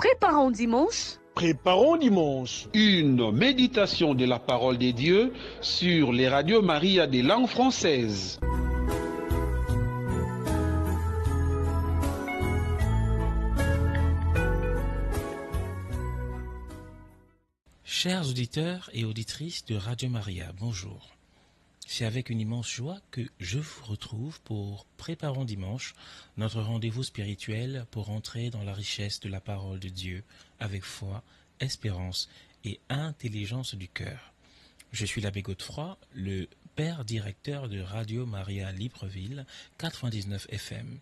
Préparons dimanche. Préparons dimanche. Une méditation de la parole de Dieu sur les radios Maria des langues françaises. Chers auditeurs et auditrices de Radio Maria, bonjour. C'est avec une immense joie que je vous retrouve pour Préparons Dimanche, notre rendez-vous spirituel pour entrer dans la richesse de la parole de Dieu avec foi, espérance et intelligence du cœur. Je suis l'abbé Godefroy, le père directeur de Radio Maria Libreville 99 FM.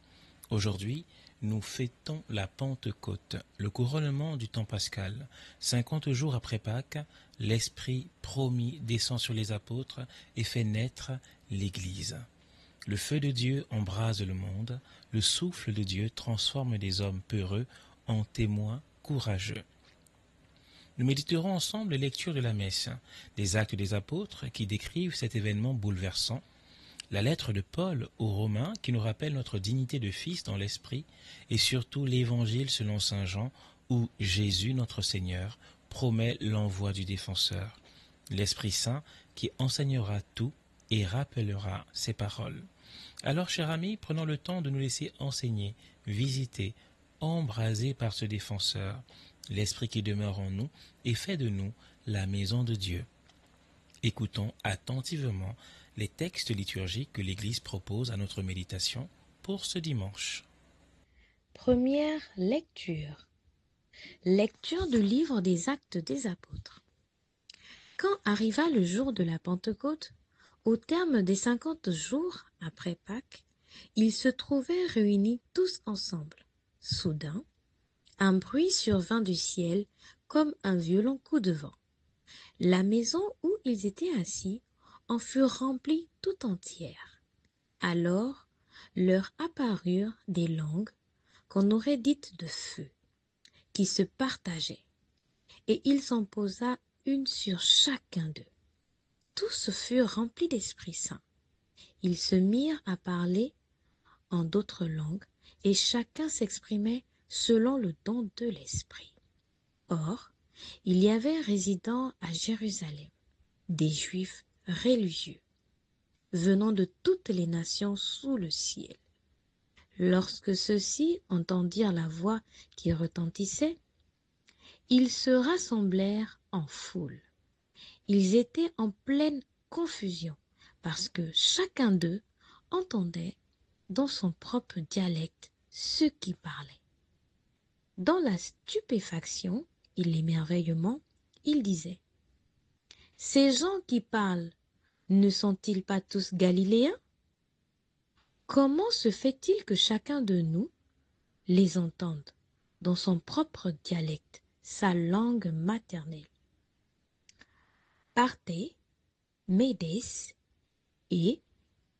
Aujourd'hui, nous fêtons la Pentecôte, le couronnement du temps pascal. 50 jours après Pâques, l'Esprit promis descend sur les apôtres et fait naître l'Église. Le feu de Dieu embrase le monde, le souffle de Dieu transforme des hommes peureux en témoins courageux. Nous méditerons ensemble les lectures de la messe, des actes des apôtres qui décrivent cet événement bouleversant, la lettre de Paul aux Romains qui nous rappelle notre dignité de fils dans l'esprit et surtout l'évangile selon saint Jean où Jésus notre Seigneur promet l'envoi du défenseur, l'Esprit Saint qui enseignera tout et rappellera ses paroles. Alors, chers amis, prenons le temps de nous laisser enseigner, visiter, embraser par ce défenseur, l'Esprit qui demeure en nous et fait de nous la maison de Dieu. Écoutons attentivement les textes liturgiques que l'Église propose à notre méditation pour ce dimanche. Première lecture. Lecture du livre des Actes des Apôtres. Quand arriva le jour de la Pentecôte, au terme des 50 jours après Pâques, ils se trouvaient réunis tous ensemble. Soudain, un bruit survint du ciel comme un violent coup de vent. La maison où ils étaient assis en fut remplie tout entière. Alors leur apparurent des langues qu'on aurait dites de feu, qui se partageaient, et il s'en posa une sur chacun d'eux. Tous furent remplis d'Esprit Saint. Ils se mirent à parler en d'autres langues, et chacun s'exprimait selon le don de l'Esprit. Or, il y avait résidant à Jérusalem des Juifs religieux, venant de toutes les nations sous le ciel. Lorsque ceux-ci entendirent la voix qui retentissait, ils se rassemblèrent en foule. Ils étaient en pleine confusion, parce que chacun d'eux entendait dans son propre dialecte ceux qui parlaient. Dans la stupéfaction et l'émerveillement, ils disaient: ces gens qui parlent, ne sont-ils pas tous galiléens? Comment se fait-il que chacun de nous les entende dans son propre dialecte, sa langue maternelle? Parthes, Médès et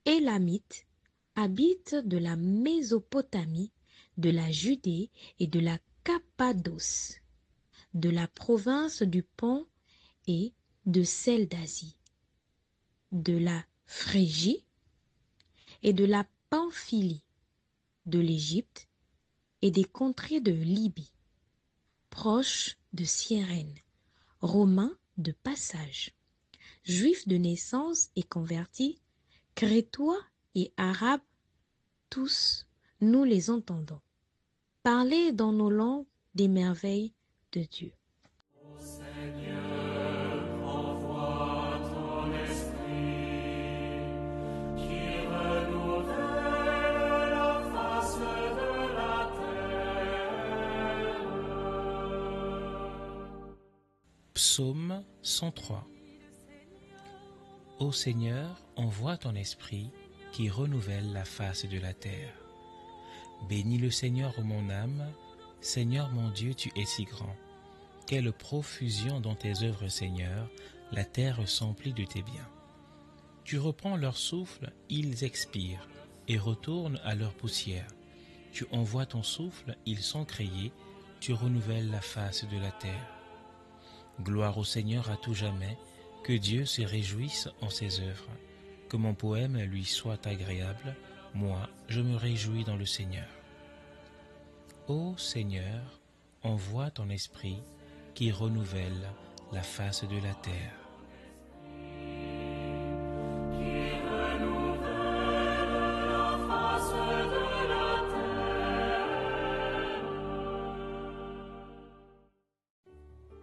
Élamites habitent de la Mésopotamie, de la Judée et de la Cappadoce, de la province du Pont et de celle d'Asie, de la Phrygie et de la Pamphylie, de l'Égypte et des contrées de Libye, proches de Cyrène, Romains de passage, Juifs de naissance et convertis, Crétois et Arabes, tous nous les entendons parler dans nos langues des merveilles de Dieu. Psaume 103. Ô Seigneur, envoie ton esprit qui renouvelle la face de la terre. Bénis le Seigneur, ô mon âme. Seigneur mon Dieu, tu es si grand. Quelle profusion dans tes œuvres, Seigneur, la terre s'emplit de tes biens. Tu reprends leur souffle, ils expirent et retournent à leur poussière. Tu envoies ton souffle, ils sont créés, tu renouvelles la face de la terre. Gloire au Seigneur à tout jamais, que Dieu se réjouisse en ses œuvres, que mon poème lui soit agréable, moi je me réjouis dans le Seigneur. Ô Seigneur, envoie ton esprit qui renouvelle la face de la terre.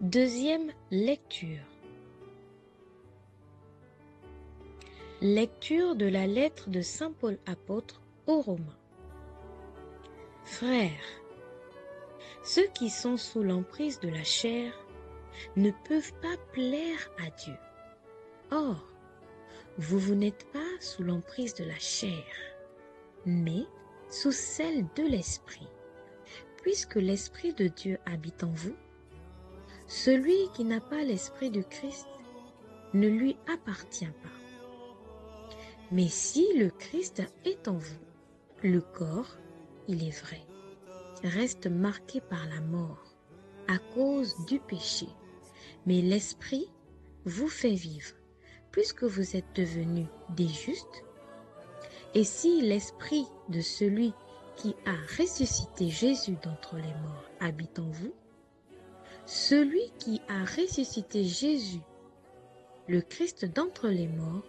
Deuxième lecture. Lecture de la lettre de saint Paul apôtre aux Romains. Frères, ceux qui sont sous l'emprise de la chair ne peuvent pas plaire à Dieu. Or, vous n'êtes pas sous l'emprise de la chair, mais sous celle de l'Esprit, puisque l'Esprit de Dieu habite en vous. Celui qui n'a pas l'Esprit de Christ ne lui appartient pas. Mais si le Christ est en vous, le corps, il est vrai, reste marqué par la mort à cause du péché, mais l'Esprit vous fait vivre, puisque vous êtes devenus des justes. Et si l'Esprit de celui qui a ressuscité Jésus d'entre les morts habite en vous, celui qui a ressuscité Jésus, le Christ d'entre les morts,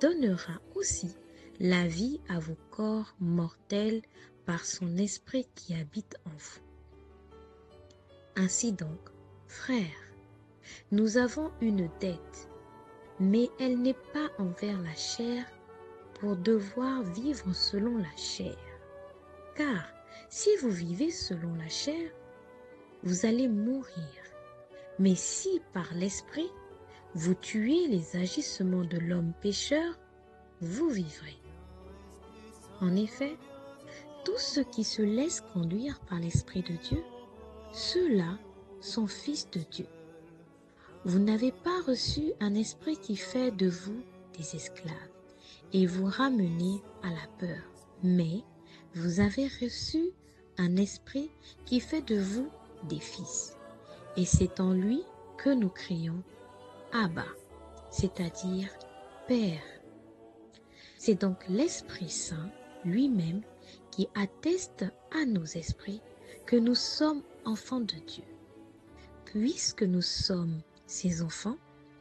donnera aussi la vie à vos corps mortels par son Esprit qui habite en vous. Ainsi donc, frères, nous avons une dette, mais elle n'est pas envers la chair pour devoir vivre selon la chair. Car si vous vivez selon la chair, vous allez mourir. Mais si par l'Esprit, vous tuez les agissements de l'homme pécheur, vous vivrez. En effet, tous ceux qui se laissent conduire par l'Esprit de Dieu, ceux-là sont fils de Dieu. Vous n'avez pas reçu un esprit qui fait de vous des esclaves et vous ramener à la peur, mais vous avez reçu un esprit qui fait de vous des fils. Et c'est en lui que nous crions Abba, c'est-à-dire Père. C'est donc l'Esprit Saint lui-même qui atteste à nos esprits que nous sommes enfants de Dieu. Puisque nous sommes ses enfants,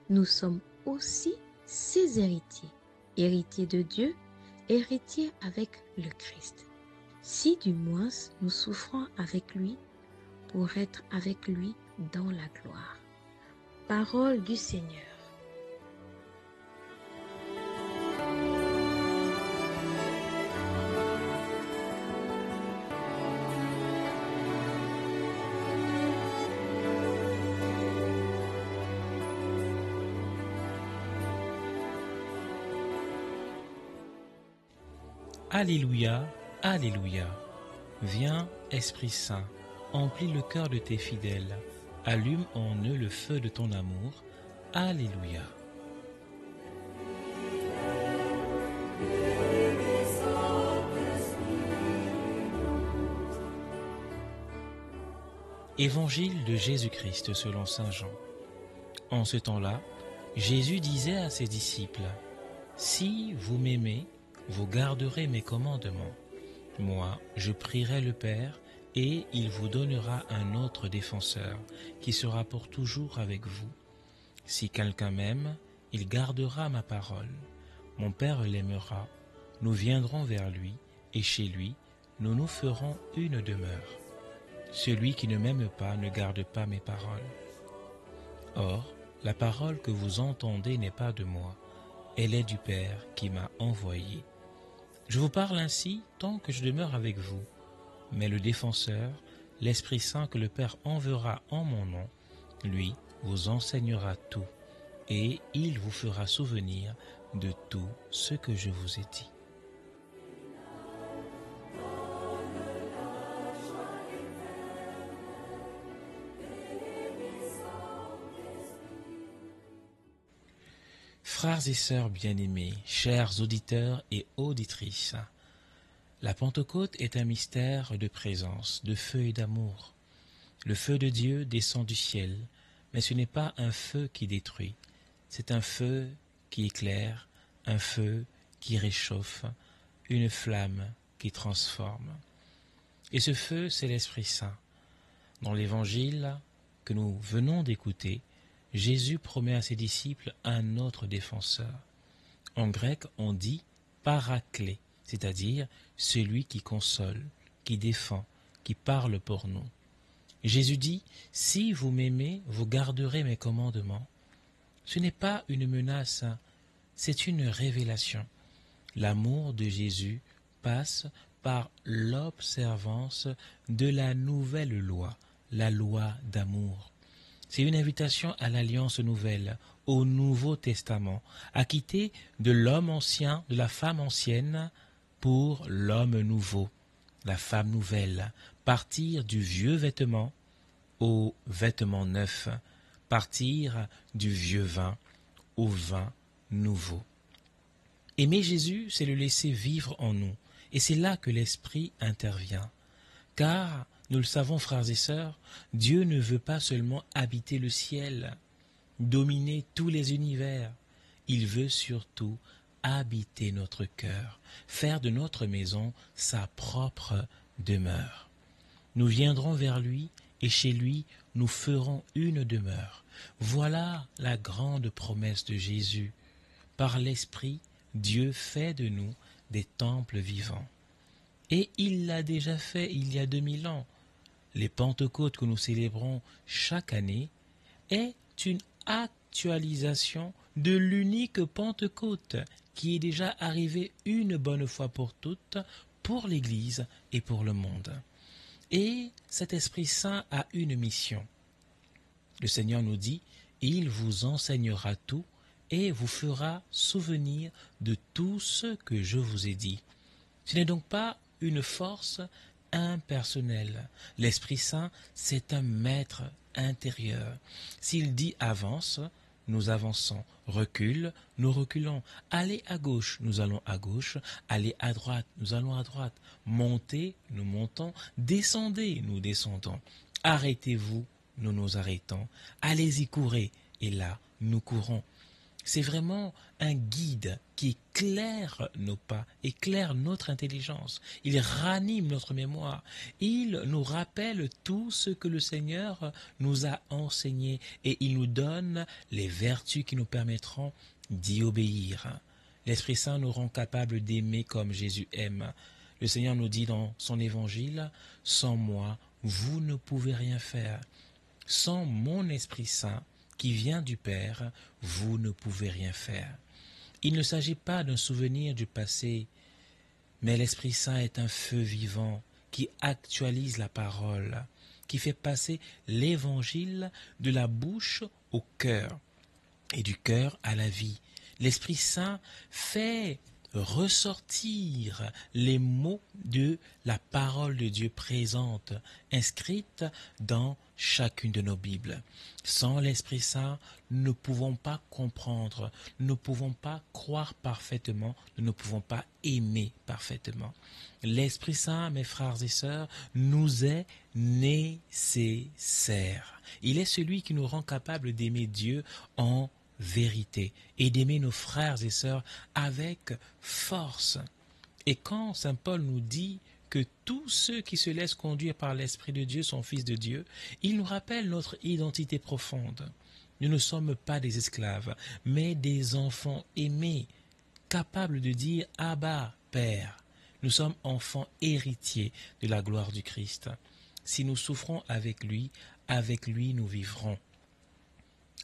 nous sommes aussi ses héritiers, héritiers de Dieu, héritiers avec le Christ. Si du moins nous souffrons avec lui, pour être avec lui dans la gloire. Parole du Seigneur. Alléluia, Alléluia. Viens, Esprit Saint, emplis le cœur de tes fidèles, allume en eux le feu de ton amour. Alléluia. Évangile de Jésus-Christ selon saint Jean. En ce temps-là, Jésus disait à ses disciples, « Si vous m'aimez, vous garderez mes commandements. Moi, je prierai le Père, et il vous donnera un autre défenseur, qui sera pour toujours avec vous. Si quelqu'un m'aime, il gardera ma parole. Mon Père l'aimera. Nous viendrons vers lui, et chez lui, nous nous ferons une demeure. Celui qui ne m'aime pas ne garde pas mes paroles. Or, la parole que vous entendez n'est pas de moi, elle est du Père qui m'a envoyé. Je vous parle ainsi tant que je demeure avec vous, mais le défenseur, l'Esprit Saint que le Père enverra en mon nom, lui vous enseignera tout, et il vous fera souvenir de tout ce que je vous ai dit. Frères et sœurs bien-aimés, chers auditeurs et auditrices, la Pentecôte est un mystère de présence, de feu et d'amour. Le feu de Dieu descend du ciel, mais ce n'est pas un feu qui détruit, c'est un feu qui éclaire, un feu qui réchauffe, une flamme qui transforme. Et ce feu, c'est l'Esprit Saint. Dans l'évangile que nous venons d'écouter, Jésus promet à ses disciples un autre défenseur. En grec, on dit paraclet, c'est-à-dire celui qui console, qui défend, qui parle pour nous. Jésus dit, si vous m'aimez, vous garderez mes commandements. Ce n'est pas une menace, c'est une révélation. L'amour de Jésus passe par l'observance de la nouvelle loi, la loi d'amour. C'est une invitation à l'alliance nouvelle, au Nouveau Testament, à quitter de l'homme ancien, de la femme ancienne, pour l'homme nouveau, la femme nouvelle, partir du vieux vêtement au vêtement neuf, partir du vieux vin au vin nouveau. Aimer Jésus, c'est le laisser vivre en nous, et c'est là que l'Esprit intervient. Car, nous le savons frères et sœurs, Dieu ne veut pas seulement habiter le ciel, dominer tous les univers, il veut surtout habiter notre cœur, faire de notre maison sa propre demeure. Nous viendrons vers lui, et chez lui, nous ferons une demeure. Voilà la grande promesse de Jésus. Par l'Esprit, Dieu fait de nous des temples vivants. Et il l'a déjà fait il y a 2000 ans. Les Pentecôtes que nous célébrons chaque année est une actualisation de l'unique Pentecôte qui est déjà arrivée une bonne fois pour toutes pour l'Église et pour le monde. Et cet Esprit Saint a une mission. Le Seigneur nous dit, il vous enseignera tout et vous fera souvenir de tout ce que je vous ai dit. Ce n'est donc pas une force impersonnelle. L'Esprit Saint, c'est un maître intérieur. S'il dit avance, nous avançons. Recule, nous reculons. Allez à gauche, nous allons à gauche. Allez à droite, nous allons à droite. Montez, nous montons. Descendez, nous descendons. Arrêtez-vous, nous nous arrêtons. Allez-y, courez. Et là, nous courons. C'est vraiment un guide qui éclaire nos pas, éclaire notre intelligence. Il ranime notre mémoire. Il nous rappelle tout ce que le Seigneur nous a enseigné et il nous donne les vertus qui nous permettront d'y obéir. L'Esprit Saint nous rend capables d'aimer comme Jésus aime. Le Seigneur nous dit dans son évangile, « Sans moi, vous ne pouvez rien faire. Sans mon Esprit Saint, qui vient du Père, vous ne pouvez rien faire. » Il ne s'agit pas d'un souvenir du passé, mais l'Esprit Saint est un feu vivant qui actualise la parole, qui fait passer l'Évangile de la bouche au cœur et du cœur à la vie. L'Esprit Saint fait ressortir les mots de la parole de Dieu présente, inscrite dans chacune de nos Bibles. Sans l'Esprit Saint, nous ne pouvons pas comprendre, nous ne pouvons pas croire parfaitement, nous ne pouvons pas aimer parfaitement. L'Esprit Saint, mes frères et sœurs, nous est nécessaire. Il est celui qui nous rend capables d'aimer Dieu en vérité et d'aimer nos frères et sœurs avec force. Et quand saint Paul nous dit que tous ceux qui se laissent conduire par l'Esprit de Dieu sont fils de Dieu, il nous rappelle notre identité profonde. Nous ne sommes pas des esclaves, mais des enfants aimés, capables de dire « Abba, Père ». Nous sommes enfants héritiers de la gloire du Christ. Si nous souffrons avec lui nous vivrons.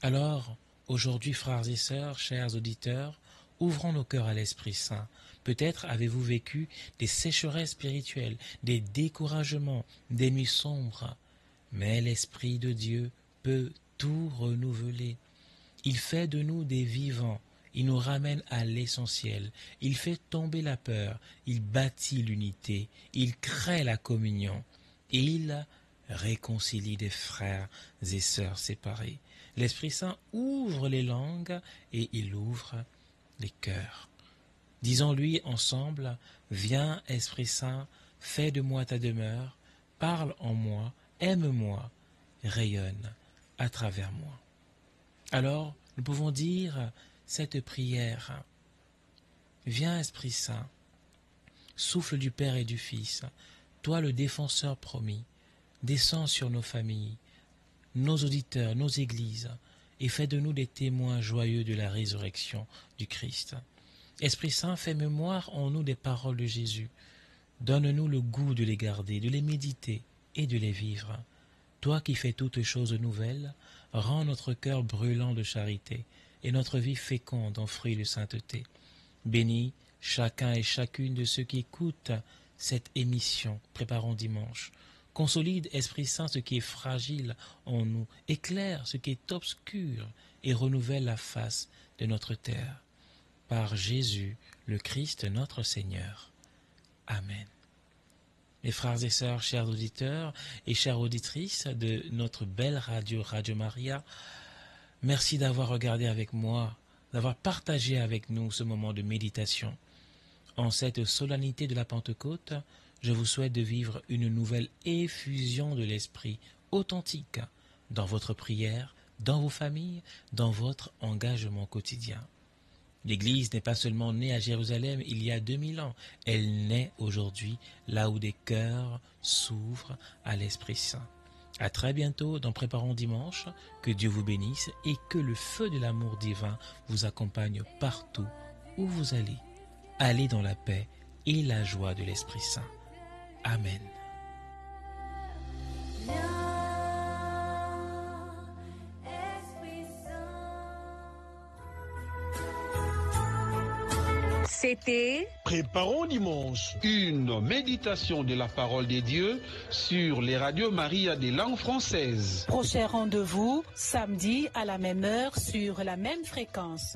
Alors, aujourd'hui, frères et sœurs, chers auditeurs, ouvrons nos cœurs à l'Esprit Saint. Peut-être avez-vous vécu des sécheresses spirituelles, des découragements, des nuits sombres. Mais l'Esprit de Dieu peut tout renouveler. Il fait de nous des vivants. Il nous ramène à l'essentiel. Il fait tomber la peur. Il bâtit l'unité. Il crée la communion. Il réconcilie des frères et sœurs séparés. L'Esprit Saint ouvre les langues et il ouvre les cœurs. Disons-lui ensemble, « Viens, Esprit Saint, fais de moi ta demeure, parle en moi, aime-moi, rayonne à travers moi. » Alors, nous pouvons dire cette prière. « Viens, Esprit Saint, souffle du Père et du Fils, toi le défenseur promis, descends sur nos familles, nos auditeurs, nos églises, et fais de nous des témoins joyeux de la résurrection du Christ. Esprit Saint, fais mémoire en nous des paroles de Jésus. Donne-nous le goût de les garder, de les méditer et de les vivre. Toi qui fais toutes choses nouvelles, rends notre cœur brûlant de charité et notre vie féconde en fruits de sainteté. Bénis chacun et chacune de ceux qui écoutent cette émission, préparons dimanche. Consolide, Esprit Saint, ce qui est fragile en nous, éclaire ce qui est obscur et renouvelle la face de notre terre. Par Jésus, le Christ, notre Seigneur. Amen. Mes frères et sœurs, chers auditeurs et chères auditrices de notre belle radio, Radio Maria, merci d'avoir regardé avec moi, d'avoir partagé avec nous ce moment de méditation. En cette solennité de la Pentecôte, je vous souhaite de vivre une nouvelle effusion de l'Esprit authentique dans votre prière, dans vos familles, dans votre engagement quotidien. L'Église n'est pas seulement née à Jérusalem il y a 2000 ans, elle naît aujourd'hui là où des cœurs s'ouvrent à l'Esprit Saint. À très bientôt dans Préparons Dimanche, que Dieu vous bénisse et que le feu de l'amour divin vous accompagne partout où vous allez. Allez dans la paix et la joie de l'Esprit Saint. Amen. C'était Préparons dimanche. Une méditation de la parole de Dieu sur les radios Maria des langues françaises. prochain rendez-vous samedi à la même heure sur la même fréquence.